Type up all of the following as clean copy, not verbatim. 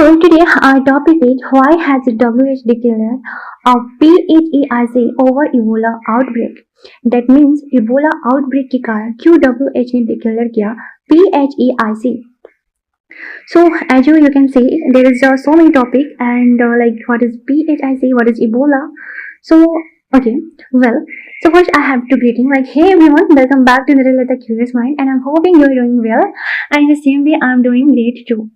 So today our topic is why has the WHO declared a PHEIC over Ebola outbreak? That means Ebola outbreak के कारण क्यों WHO ने declare किया PHEIC? So as you can see, there is so many topic and like what is PHIC, what is Ebola. So okay, well, so first I have to greeting like, hey everyone, welcome back to Little Lata Curious Mind, and I'm hoping you're doing well, and in the same way I'm doing great too.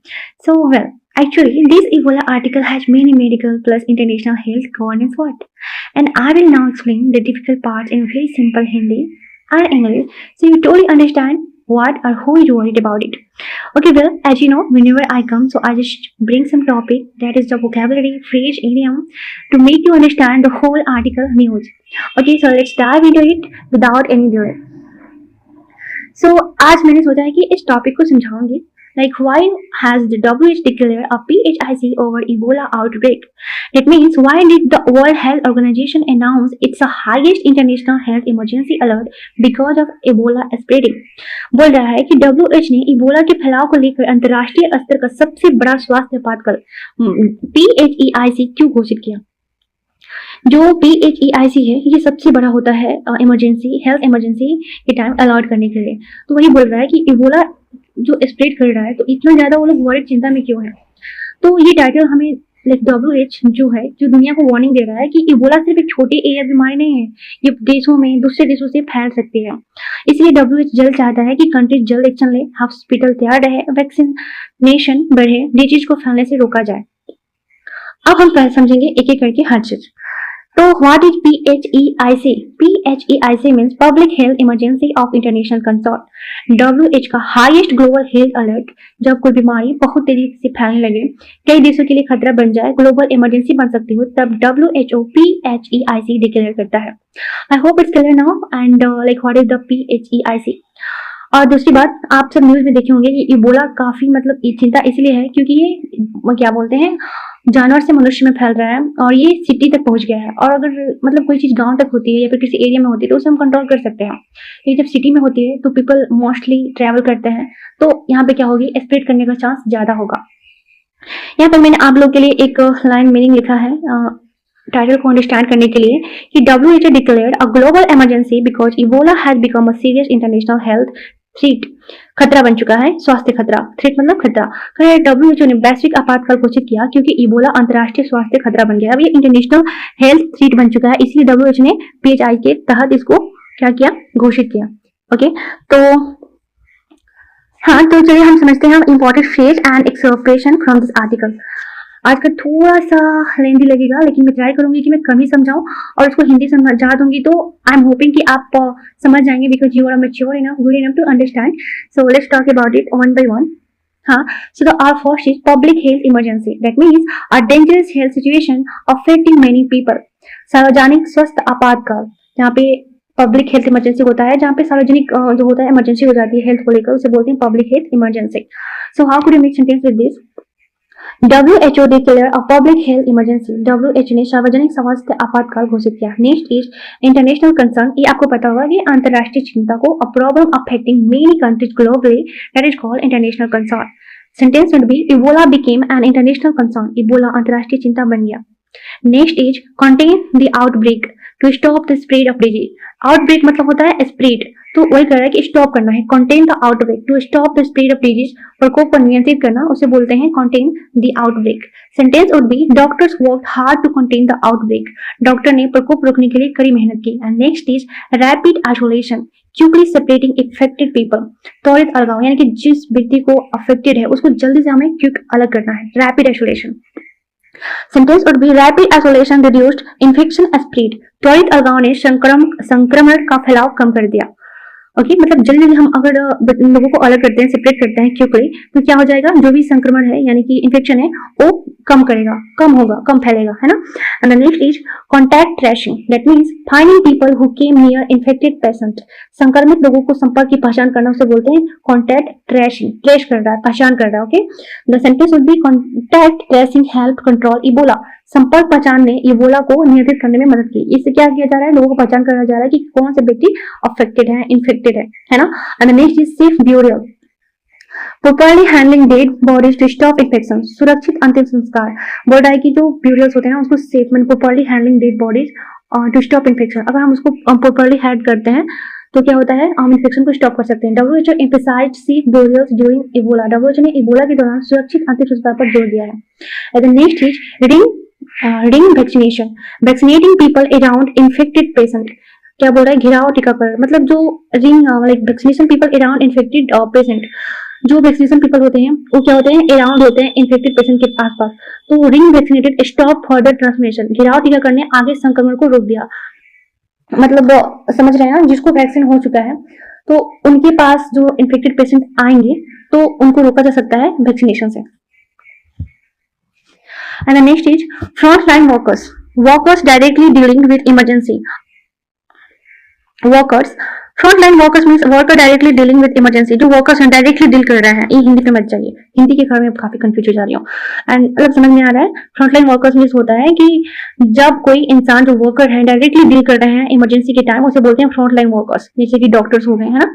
So well, actually this Ebola article has many medical plus international health governance what, and I will now explain the difficult parts in very simple Hindi and English, so you totally understand what or who is worried about it. Okay, well, as you know, whenever I come, so I just bring some topic that is the vocabulary, phrase, idiom to make you understand the whole article news. Okay, so let's dive into it without any delay. So आज मैंने सोचा है कि इस topic को समझाऊंगी, like why has the WHO declared a PHIC over Ebola outbreak? That means why did the World Health Organization announce it's the highest international health emergency alert because of Ebola spreading? बोल रहा है कि WHO ने Ebola के फैलाव को लेकर अंतर्राष्ट्रीय स्तर का सबसे बड़ा स्वास्थ्य आपातकाल PHEIC क्यों घोषित किया? जो PHEIC है ये सबसे बड़ा होता है इमरजेंसी, हेल्थ इमरजेंसी के टाइम अलर्ट करने के लिए। तो वही बोल रहा है कि इबोला जो स्प्रेड कर रहा है तो इतना ज्यादा वो लोग वॉरिड चिंता में क्यों है। तो ये टाइटल हमें WHO जो है जो दुनिया को वार्निंग दे रहा है कि इबोला सिर्फ एक छोटी एरिया बीमारी नहीं है, ये देशों में दूसरे देशों से फैल सकती है। इसलिए WHO जल्द चाहता है कि कंट्री जल्द एक्शन ले, हॉस्पिटल तैयार रहे, वैक्सीनेशन बढ़े, डिजीज को फैलने से रोका जाए। अब हम पहले समझेंगे एक एक करके हर चीज। तो what is PHEIC? PHEIC means public health emergency of international concern. WHO का हाईएस्ट ग्लोबल हेल्थ अलर्ट, जब कोई बीमारी बहुत तेजी से फैलने लगे, कई देशों के लिए खतरा बन जाए, ग्लोबल इमरजेंसी बन सकती हो, तब WHO PHEIC डिक्लेयर करता है। आई hope it's clear now and like what is the PHEIC। और दूसरी बात, आप सब न्यूज में देखे होंगे कि इबोला काफी मतलब चिंता इसलिए है क्योंकि ये क्या बोलते हैं जानवर से मनुष्य में फैल रहा है और ये सिटी तक पहुंच गया है। और अगर मतलब कोई चीज गांव तक होती है या फिर किसी एरिया में होती है तो उसे हम कंट्रोल कर सकते हैं, लेकिन जब सिटी में होती है तो पीपल मोस्टली ट्रैवल करते हैं, तो यहाँ पे क्या होगी, स्प्रेड करने का चांस ज्यादा होगा। यहाँ पर मैंने आप लोग के लिए एक लाइन मीनिंग लिखा है टाइटल को अंडरस्टैंड करने के लिए कि WHO declared a global emergency because Ebola has become a serious international health threat. खतरा बन चुका है, स्वास्थ्य खतरा, थ्रेट मतलब खतरा। WHO ने वैश्विक आपातकाल घोषित किया क्योंकि इबोला अंतर्राष्ट्रीय स्वास्थ्य खतरा बन गया। अब ये इंटरनेशनल हेल्थ थ्रेट बन चुका है, इसलिए WHO ने PHI के तहत इसको क्या किया, घोषित किया। ओके, तो हाँ, तो चलिए हम समझते हैं important phrase and expression from this article. आज का थोड़ा सा लेंदी लगेगा, लेकिन मैं ट्राई करूंगी कि मैं कम ही समझाऊं और उसको हिंदी समझा दूंगी, तो आई एम होपिंग कि आप समझ जाएंगे because you are mature enough, good enough to understand. So let's talk about it one by one. हाँ, so the our first is public health emergency. That means a dangerous health situation affecting many people. सार्वजनिक स्वास्थ्य आपातकाल, जहाँ पे public health emergency होता है, जहाँ पे सार्वजनिक जो होता है इमरजेंसी हो जाती है हेल्थ को लेकर, उसे बोलते हैं public health emergency. So how could you make sentence with this? WHO declared a public health emergency. WHO ने सार्वजनिक स्वास्थ्य आपातकाल घोषित किया। Next is international concern. ये आपको पता होगा कि अंतरराष्ट्रीय चिंता को, a problem affecting many countries globally, that is called international concern. Sentence would be Ebola became an international concern. Ebola अंतरराष्ट्रीय चिंता बन गया। Next is contain the outbreak to stop the spread of disease. Outbreak मतलब होता है spread, तो वही कर रहा है कि स्टॉप करना है। contain the outbreak to stop the spread of disease, प्रकोप को नियंत्रित करना, उसे बोलते हैं contain the outbreak. Sentence would be doctors worked hard to contain the outbreak. Doctor ने प्रकोप रोकने के लिए कड़ी मेहनत की। And next is rapid isolation, quickly separating affected people. त्वरित अलगाव, यानी कि जिस व्यक्ति को अफेक्टेड है उसको जल्दी से हमें क्विक अलग करना है, rapid isolation. Sentence would be rapid isolation reduced infection spread. त्वरित अलगाव ने संक्रमण का फैलाव कम कर दिया। ओके, मतलब जल्दी हम अगर लोगों को अलग करते हैं, सेपरेट करते हैं क्विकली, तो क्या हो जाएगा, जो भी संक्रमण है यानी कि इन्फेक्शन है वो कम करेगा, कम होगा, कम फैलेगा, है ना। And the next is contact tracing. That means finding people who came near infected patient. संक्रमित लोगों को संपर्क की पहचान करना, उसे बोलते हैं कॉन्टैक्ट ट्रेसिंग। ट्रेस कर रहा है, पहचान कर रहा है। Okay, the sentence would B contact tracing help control Ebola. संपर्क पहचान ने इबोला को नियंत्रित करने में मदद की। इससे क्या किया जा रहा है, लोगों को पहचान करा जा रहा है कि कौन से व्यक्ति अफेक्टेड है, इन्फेक्टेड है ना। And next is safe burial. Properly handling dead bodies to stop infection, सुरक्षित अंतिम संस्कार। बोल रहा है कि जो ब्यूरियल्स होते हैं ना उसको safe man properly handling dead bodies to stop infection. अगर हम उसको प्रॉपरली हैंड करते हैं तो क्या होता है, हम इन्फेक्शन को स्टॉप कर सकते हैं। WHO emphasised safe burials during Ebola, WHO ने इबोला के दौरान सुरक्षित अंतिम संस्कार पर जोर दिया है। And next is ring vaccination, vaccinating people around infected patient. क्या बोल रहा है, घिराव टीकाकरण, मतलब जो ring like vaccination people around infected patient, जो वैक्सीनेशन पीपल होते हैं वो क्या होते हैं, अराउंड होते हैं इन्फेक्टेड पेशेंट के आसपास। तो ring vaccinated stop further transmission, घिराव टीकाकरण ने आगे संक्रमण को रोक दिया। मतलब समझ रहे हैं ना, जिसको वैक्सीन हो चुका है तो उनके पास जो इन्फेक्टेड पेशेंट आएंगे तो उनको रोका जा सकता है वैक्सीनेशन से। And next is front line workers directly dealing with emergency. Workers, front line workers means worker directly dealing with emergency, जो वर्कर्स हैं डायरेक्टली डील कर रहे हैं। ये हिंदी पे मत जाइए, हिंदी के कारण में काफी कंफ्यूज हो जा रही हूँ एंड मतलब समझ में आ रहा है। फ्रंट लाइन वर्कर्स मीन्स होता है कि जब कोई इंसान जो वर्कर है डायरेक्टली डील कर रहे हैं इमरजेंसी के टाइम, उसे बोलते हैं फ्रंट लाइन वर्कर्स, जैसे कि डॉक्टर्स हो गए है ना।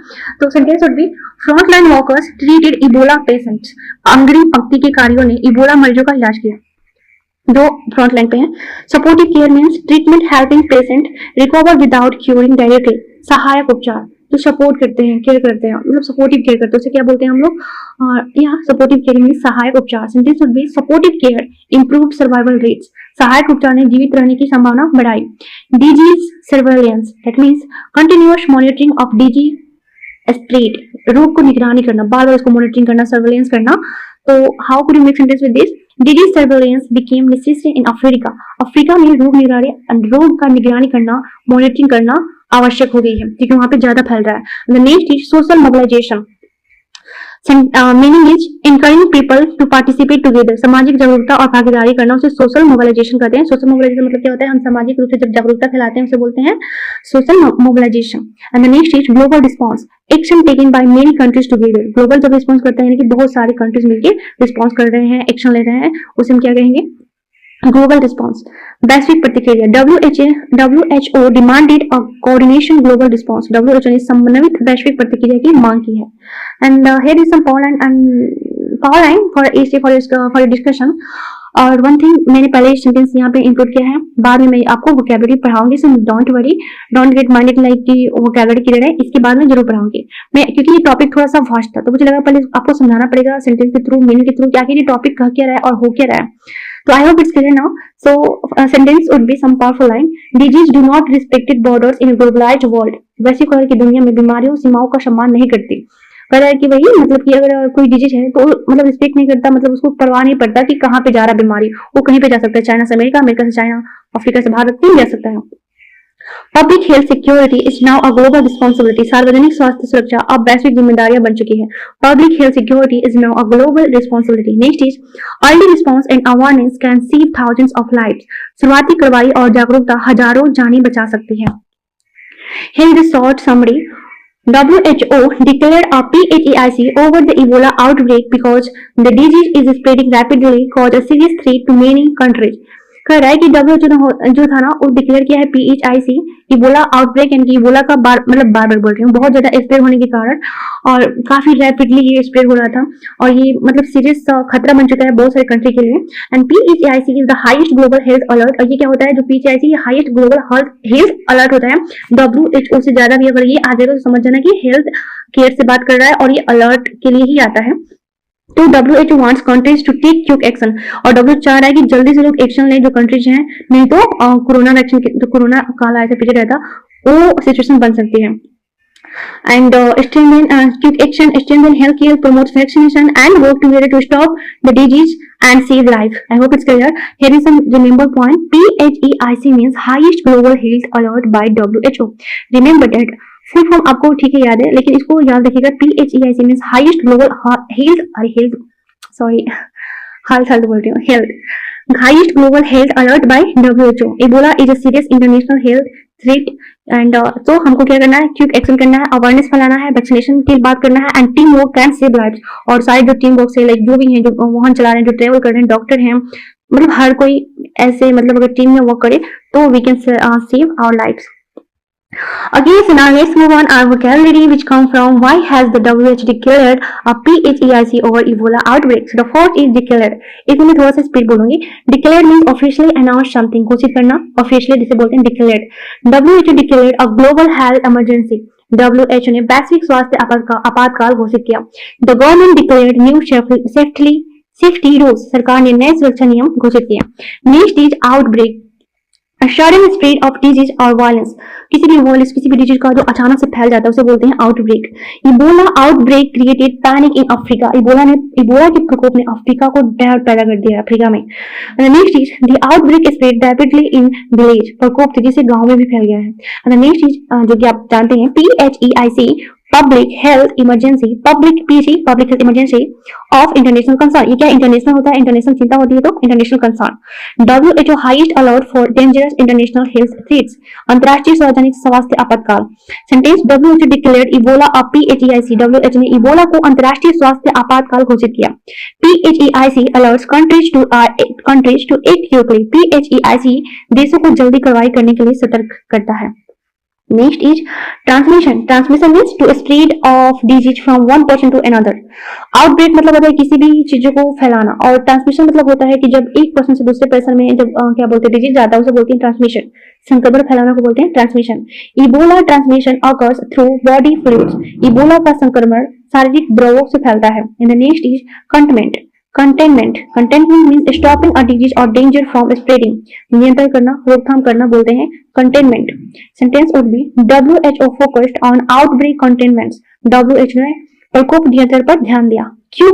तो sentence would B front line workers treated Ebola patients, अग्रिम पंक्ति के कार्यों ने इबोला मरीजों का इलाज किया जो फ्रंट लाइन पे हैं। Supportive care means treatment helping patient recover without curing directly, सहायक उपचार जो सपोर्ट करते हैं, केयर करते हैं, मतलब सपोर्टिव केयर करते हैं, उसे क्या बोलते हैं हम लोग, यहाँ सपोर्टिव केयर मीन्स सहायक उपचार। Sentence would be supportive care improved survival rates, सहायक उपचार ने जीवित रहने की संभावना बढ़ाई। Disease surveillance, that means continuous monitoring of disease spread, रोग को निगरानी करना, बार बार उसको मॉनिटरिंग करना, सर्वेलेंस करना। तो how could you make sentence with this, disease surveillance became necessary in Africa, Africa में रोग का निगरानी करना, मॉनिटरिंग करना आवश्यक हो गई है क्योंकि वहां पे ज्यादा फैल रहा है। Next is social mobilisation, meaning is encouraging people to participate together, सामाजिक जागरूकता और भागीदारी करना उसे सोशल मोबिलाइजेशन कहते हैं। सोशल मोबिलाइजेशन मतलब क्या होता है, हम सामाजिक रूप से जब जागरूकता फैलाते हैं उसे बोलते हैं social mobilisation. And next is global response, action taken by many countries together, global जब रिस्पॉन्स करते हैं कि बहुत सारे कंट्रीज मिलकर रिस्पॉन्स कर रहे हैं, एक्शन ले रहे हैं, उसे हम क्या कहेंगे, ग्लोबल रिस्पॉन्स। वैश्विक प्रतिक्रिया, WHO demanded a coordination global response, WHO ने समन्वित वैश्विक प्रतिक्रिया की मांग की है। And here is some power line for discussion. और वन थिंग, मैंने पहले सेंटेंस यहाँ पे इंक्लूड किया है, बाद में मैं आपको वोकैबुलरी पढ़ाऊंगी, so don't worry, don't get minded like कि वोकैबुलरी क्लियर है, इसके बाद में जरूर पढ़ाऊंगी मैं, क्योंकि ये टॉपिक थोड़ा सा वास्ट था तो मुझे लगा पहले आपको समझाना पड़ेगा सेंटेंस के थ्रू, मीनिंग के थ्रू, कि आखिर ये टॉपिक कह क्या रहा है और हो क्या रहा है। तो I hope it's clear now. So sentence would be some powerful line, disease do not respected borders in globalised world, वैश्विक की दुनिया में बीमारियों सीमाओं का सम्मान नहीं करती। कह रहा है कि वही मतलब कि अगर कोई डिजीज है तो मतलब रिस्पेक्ट नहीं करता, मतलब उसको परवाह नहीं पड़ता कि कहाँ पे जा रहा बीमारी, वो कहीं पे जा सकता है, चाइना से अमेरिका, अमेरिका से चाइना, अफ्रीका से भारत, कहीं जा सकता है। Public health security is now a global responsibility, सार्वजनिक स्वास्थ्य सुरक्षा अब वैश्विक जिम्मेदारियां बन चुकी है। Public health security is now a global responsibility. Next is early response and awareness can save thousands of lives, शुरुआती कार्रवाई और जागरूकता हजारों जानें बचा सकती है। Here is a short summary. WHO declared a PHEIC over the Ebola outbreak because the disease is spreading rapidly, cause a serious threat to many countries. कह रहा है कि WHO जो था ना वो डिक्लेयर किया है PHIC इबोला आउटब्रेक, यानी कि इबोला का बार बार बोल रही हूँ, बहुत ज्यादा स्प्रेड होने के कारण और काफी रैपिडली ये स्प्रेड हो रहा था और ये मतलब सीरियस खतरा बन चुका है बहुत सारे कंट्री के लिए। And PHIC is the highest global health alert, और ये क्या होता है, जो PHIC highest global health alert होता है, WHO से ज्यादा भी अगर ये आ जाएगा तो समझ जाना कि हेल्थ केयर से बात कर रहा है और ये अलर्ट के लिए ही आता है। तो WHO wants countries to take quick action, और WHO चाह रहा है कि जल्दी से लोग एक्शन लें जो कंट्रीज हैं, नहीं तो कोरोना वैक्सीन जो कोरोना काल ऐसा पीरियड रहता वो सिचुएशन बन सकती है। And strengthen quick action, strengthen healthcare, promotes vaccination and work together to stop the disease and save life. I hope it's clear. Here is some remember point. PHEIC means highest global health alert by WHO. Remember that. Full form आपको ठीक है याद है, लेकिन इसको याद रखिएगा, PHEIC means highest global health highest global health alert by WHO. Ebola is a serious international health threat and तो हमको क्या करना है, क्विक एक्शन करना है, अवेयरनेस फैलाना है, वैक्सीनेशन की बात करना है, and team work can save lives. और सारे जो टीम वर्क से लाइक जो भी हैं, जो वाहन चला रहे हैं, जो ट्रेवल कर रहे हैं, डॉक्टर हैं, मतलब हर कोई ऐसे मतलब अगर टीम में वर्क करे तो we can save our lives. Okay, so now let's move on our vocabulary which come from why has the WHO declared a PHEIC over Ebola outbreak. So the first is declared. इसमें मैं थोड़ा सा speed बोलूंगी. Declared means officially announce something. घोषित करना. Officially जिसे बोलते हैं declared. WHO declared a global health emergency. WHO ने वैश्विक स्वास्थ्य आपातकाल घोषित किया. The government declared new safety rules. सरकार ने नए सुरक्षा नियम घोषित किए. Next is outbreak. Sudden spread of disease और वायलेंस. किसी भी वायलेंस, किसी भी डिजीज का जो अचानक से फैल जाता है उसे बोलते हैं outbreak. Ebola outbreak created panic in Africa. Ebola के प्रकोप ने अफ्रीका को डर पैदा कर दिया अफ्रीका में. Next is the outbreak spread rapidly in village. प्रकोप तेजी से गांव में भी फैल गया है. नेक्स्ट इज जो कि आप जानते हैं PHEIC public health emergency. Public health emergency of international concern. ये क्या इंटरनेशनल होता है? इंटरनेशनल चिंता होती है तो international concern. WHO highest alert for dangerous international health threats. अंतरराष्ट्रीय सार्वजनिक स्वास्थ्य आपातकाल. Sentence WHO declared Ebola a PHEIC. WHO ने इबोला को अंतरराष्ट्रीय स्वास्थ्य आपातकाल घोषित किया. PHEIC alerts countries to act quickly. PHEIC देशों को जल्दी कार्रवाई करने के लिए सतर्क करता है. Next is transmission. Transmission means to spread of disease from one person to another. Outbreak मतलब होता है किसी भी चीजों को फैलाना, और ट्रांसमिशन मतलब होता है कि जब एक पर्सन से दूसरे पर्सन में जब क्या बोलते हैं डिजीज जाता है उसे बोलते हैं ट्रांसमिशन. संक्रमण फैलाना को बोलते हैं transmission. Ebola transmission occurs through body fluids. Ebola का संक्रमण शारीरिक द्रवों से फैलता है. And next is containment means stopping a disease or danger from spreading. नियंत्रण करना, रोकथाम करना बोलते हैं containment. Sentence would be WHO focused on outbreak containments. WHO ने प्रकोप नियंत्रण पर ध्यान दिया. Quick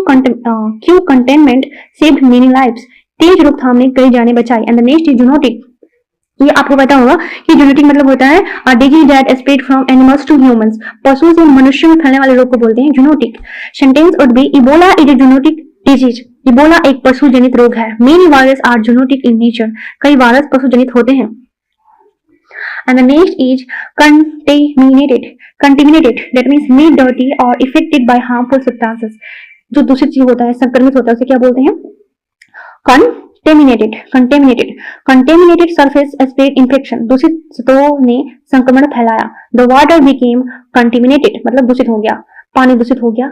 containment saved many lives. तेज रोकथाम ने कई जानें बचाई. And the next is zoonotic. ये आपको पता होगा कि जूनोटिक मतलब होता है disease that spread from animals to humans. पशुओं से मनुष्यों में फैलने वाले रोग को बोलते हैं zoonotic. Sentence would be Ebola is a zoonotic disease. Ebola एक पशु जनित रोग है. Many virus are zoonotic in nature. कई वायरस पशु जनित होते हैं. And the next is contaminated. That means made dirty or affected by harmful substances. जो दूषित चीज होता है, संक्रमित होता है, उसे क्या बोलते हैं? Contaminated surface spread infection. दूषित सतहों ने संक्रमण फैलाया. The water became contaminated. मतलब दूषित हो गया, पानी दूषित हो गया.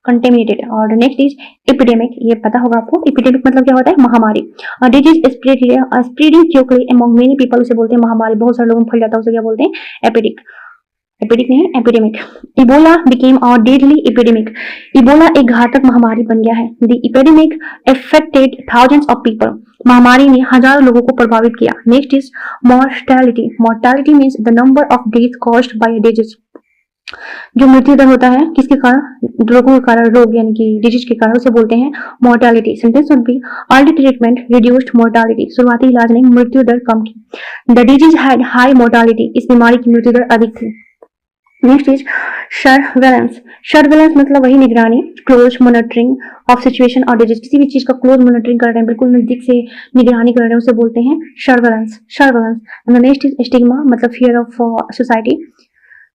कंटेमिनेटेड. और नेक्स्ट इज एपिडेमिक. ये पता होगा आपको. एपिडेमिक मतलब क्या होता है? महामारी. Disease spreading quickly among many people. उसे बोलते हैं महामारी. बहुत सारे लोगों में फैल जाता है, उसे क्या बोलते हैं? एपिडिक नहीं, epidemic. Ebola became a deadly epidemic. Ebola एक घातक महामारी बन गया है. The epidemic affected thousands of people. महामारी ने हजारों लोगों को प्रभावित किया. Next is mortality means the number of death caused by disease. जो मृत्यु दर होता है किसके कारण? रोगों के कारण, रोग यानी कि डिजीज के कारण, उसे बोलते हैं mortality. Sentence would B early treatment reduced mortality. शुरुआती इलाज ने मृत्यु दर कम की. The disease had high mortality. इस बीमारी की मृत्यु दर अधिक थी. नेक्स्ट इज सर्वेलेंस मतलब वही निगरानी, क्लोज मॉनिटरिंग ऑफ सिचुएशन और डिजीज. किसी भी चीज का क्लोज मॉनिटरिंग कर रहे हैं, बिल्कुल नजदीक से निगरानी कर रहे हैं, उसे बोलते हैं surveillance. And next is stigma मतलब फियर ऑफ सोसाइटी.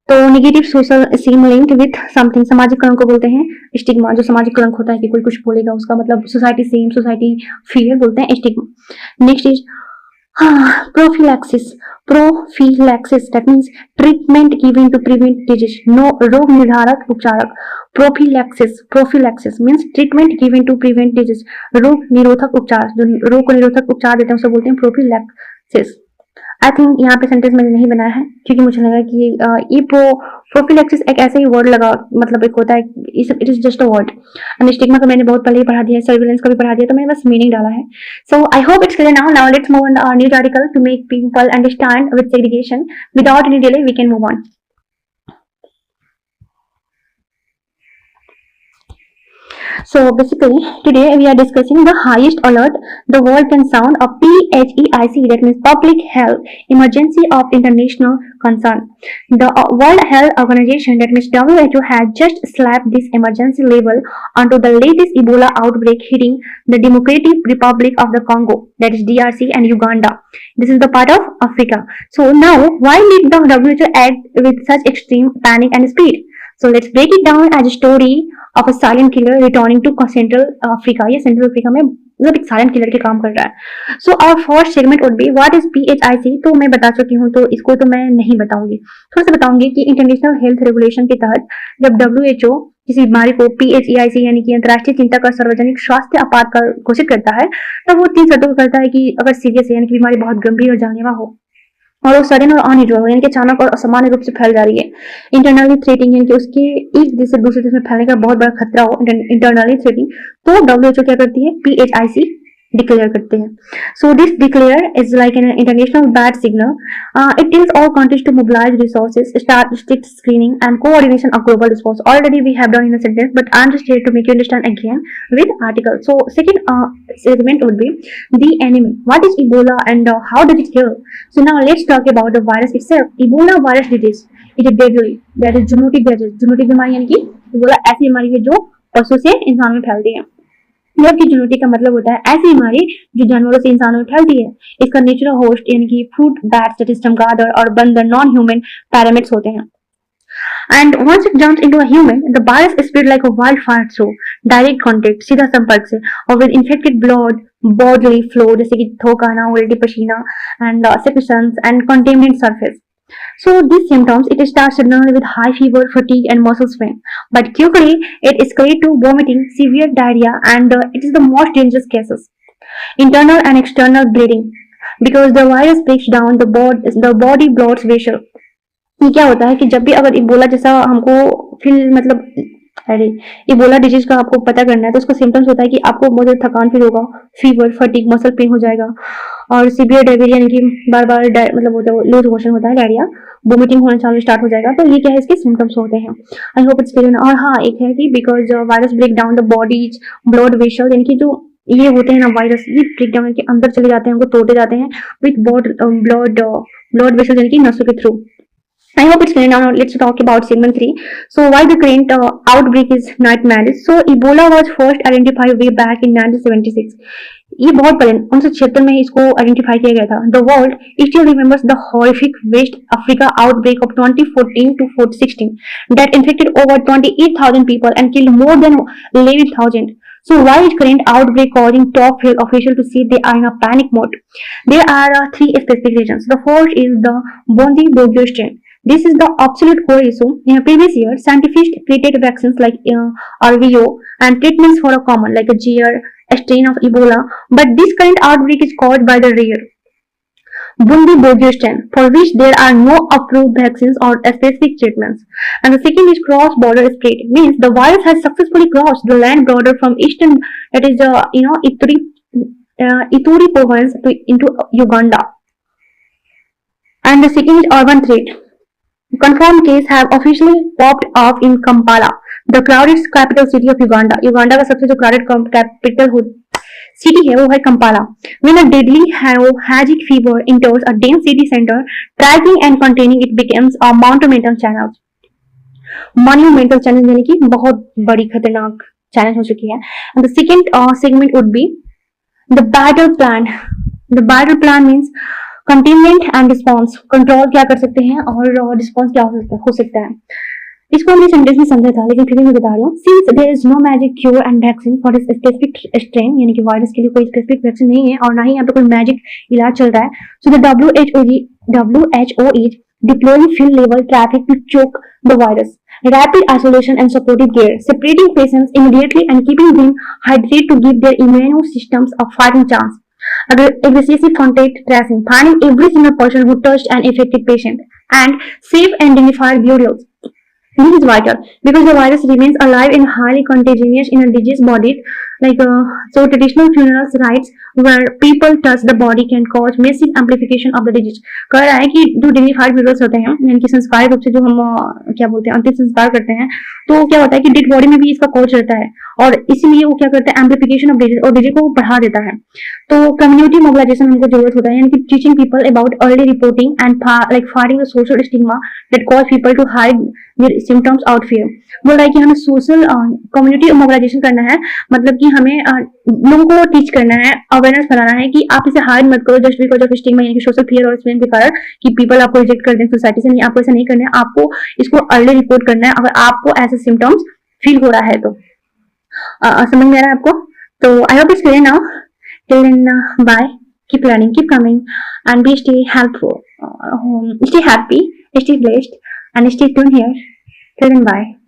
तो negative social seem linked with something. सामाजिक कलंक को बोलते हैं स्टिग्मा. जो सामाजिक कलंक होता है कि कोई कुछ बोलेगा उसका मतलब सोसाइटी सेम, सोसाइटी फियर बोलते हैं stigma. Next is prophylaxis. That means treatment given to prevent disease. No रोग निर्धारक उपचारक. Prophylaxis means treatment given to prevent disease. रोग निरोधक उपचार. जो रोग को निरोधक उपचार देते हैं उसे बोलते हैं प्रोफिलैक्सिस. आई थिंक यहाँ पे सेंटेंस मैंने नहीं बनाया है क्योंकि मुझे लगा कि ये प्रोफिलैक्सिस एक ऐसा ही वर्ड लगा, मतलब एक होता है, it is just a word. And stigma का मैंने बहुत पहले ही पढ़ा दिया है, सर्विलेंस का भी पढ़ा दिया, तो मैंने बस मीनिंग डाला है. So I hope it's clear now. Now let's move on our news article to make people understand with segregation. Without any delay we can move on. So basically today we are discussing the highest alert the world can sound of PHEIC, that means Public Health Emergency of International Concern. The World Health Organization, that means WHO, has just slapped this emergency label onto the latest Ebola outbreak hitting the Democratic Republic of the Congo, that is DRC, and Uganda. This is the part of Africa. So now why did the WHO act with such extreme panic and speed? So let's break it down as a story of a silent killer returning to Central Africa. ये central Africa में मतलब एक silent killer के काम कर रहा है। So our first segment would be what is PHIC। तो मैं बता चुकी हूँ, तो इसको तो मैं नहीं बताऊंगी। थोड़ा सा बताऊंगी कि इंटरनेशनल हेल्थ रेगुलेशन के तहत जब WHO किसी बीमारी को PHIC यानी कि अंतर्राष्ट्रीय चिंता का सार्वजनिक स्वास्थ्य आपातकाल घोषित करता है, तब वो 3 शर्तों पर करता है कि अगर सीरियस यानी कि बीमारी बहुत गंभीर और जानलेवा हो, और वो सडन और अनयूजुअल हो यानी कि अचानक और असामान्य रूप से फैल जा रही है, इंटरनली थ्रेटिंग यानी कि उसके एक देश से दूसरे देश में फैलने का बहुत बड़ा खतरा हो, इंटरनली थ्रेटिंग, तो WHO क्या करती है, PHIC डिक्लेयर करते हैं। So this declare is like an international bad signal. It tells all countries to mobilise resources, start strict screening and coordination of global response. Already we have done in a sentence, but I am just here to make you understand again with article. So second segment would be the enemy. What is Ebola and how does it kill? So now let's talk about the virus itself. Ebola virus disease. It is deadly. That is zoonotic disease. Zoonotic बीमारी यानी कि Ebola ऐसी बीमारी है जो पशु से इंसान में फैलती है, जबकि जूनोटिक का मतलब होता है ऐसी बीमारी जो जानवरों से इंसानों में फैलती है। इसका नेचुरल होस्ट यानी कि फ्रूट बैट्स, चमगादड़ और बंदर नॉन ह्यूमन पैरामिट्स होते हैं। And once it jumps into a human, the virus is spread like a wildfire through direct contact, सीधा संपर्क से, और with infected blood, bodily flow जैसे कि थूक आना, उल्टी पसीना, and secretions and contaminated surface. So these symptoms, it starts suddenly with high fever, fatigue and muscle pain, but quickly it escalates to vomiting, severe diarrhea, and it is the most dangerous cases. Internal and external bleeding, because the virus breaks down the body blood vessel. ये क्या होता है कि जब भी अगर Ebola जैसा हमको फील मतलब अरे इबोला डिजीज का आपको पता करना है, तो उसका सिम्टम्स होता है कि आपको बहुत ज्यादा थकान फील होगा, फीवर, फटीग, मसल पेन हो जाएगा, और सीवियर डायरिया यानी कि बार बार मतलब होता है लूज मोशन होता है, डायरिया, वोमिटिंग होना चालू स्टार्ट हो जाएगा। तो ये क्या है, इसके सिम्टम्स होते हैं। I hope it's clear. और हाँ, एक है कि because virus break down the body's blood vessel, यानी कि जो ये होते हैं ना वायरस, ये ब्रेक डाउन के अंदर चले जाते हैं, उनको तोड़े जाते हैं विथ ब्लड वेसल यानी कि नसों के through. I hope it's clear. Now let's talk about segment 3. So why the current outbreak is nightmare? So Ebola was first identified way back in 1976. ये बहुत पहले 1976 में इसको आइडेंटिफाई किया गया था। The world still remembers the horrific West Africa outbreak of 2014 to 2016 that infected over 28,000 people and killed more than 11,000. So why is current outbreak causing top health officials to say they are in a panic mode? There are 3 specific reasons. The first is the Bondi-Bogio strain. This is the absolute core issue. In a previous year, scientists created vaccines like RVO and treatments for a common like a GR strain of Ebola, but this current outbreak is caused by the rare Bundi-Bogio strain, for which there are no approved vaccines or specific treatments. And the second is cross-border spread, means the virus has successfully crossed the land border from eastern, that is Ituri province into Uganda. And the second is urban threat. Confirmed cases have officially popped up in Kampala, the crowded capital city of Uganda. Uganda का सबसे जो crowded capital city है वो है Kampala. When a deadly hemorrhagic fever enters a dense city center, tracking and containing it becomes a monumental challenge. Monumental challenge यानी कि बहुत बड़ी खतरनाक challenge हो चुकी है. And the second segment would be the battle plan. The battle plan means containment and response, control क्या कर सकते हैं और रिस्पॉन्स क्या हो सकता है। इसको हमने सेंटेंस में समझा था, लेकिन फिर भी मैं बता रही हूँ। Since there is no magic cure and vaccine for this specific strain, यानी कि वायरस के लिए कोई स्पेसिफिक वैक्सीन नहीं है और ना ही यहाँ पे कोई मैजिक इलाज चल रहा है। So the WHO is deploying field level traffic to choke the virus, rapid isolation and supportive care, separating patients immediately and keeping them hydrated to give their immune systems a fighting chance. Aggressive contact tracing, finding every single person who touched an affected patient, and safe and dignified burials. This is vital because the virus remains alive and highly contagious in a disease body. So traditional funeral rites where people touch the body can cause massive amplification of the disease. कह रहा है कि जो dignified burials होते हैं, यानी कि संस्कार रूप से जो हम क्या बोलते हैं अंतिम संस्कार करते हैं, तो क्या होता है कि डेड बॉडी में भी इसका कॉज रहता है और इसीलिए वो क्या करता है एम्प्लीफिकेशन ऑफ डिजीज और डिजीज को बढ़ा देता है। तो कम्युनिटी मोबिलाइजेशन हमको जरूरत होता है, यानी कि teaching people about early reporting and fighting the social stigma that cause people to hide their symptoms out fear. बोल रहा है कि हमें सोशल कम्युनिटी मोबिलाइजेशन करना है, मतलब कि हमें लोगों को टीच करना है, अवेयरनेस फैलाना है कि आप इसे हाइड मत करो जस्ट बिकॉज ऑफ स्टिग्मा, यानी कि सोशल फियर और स्पेन के कारण कि पीपल आपको रिजेक्ट कर दें सोसाइटी से। नहीं, आपको ऐसा नहीं करना है, आपको इसको अर्ली रिपोर्ट करना है अगर आपको ऐसे सिम्टम्स फील हो रहा है तो। समझ में आ रहा है आपको? तो I hope it's clear now. Till then, bye. Keep learning, keep coming, and be stay helpful, stay happy, stay blessed, and stay tuned here. Till then, bye.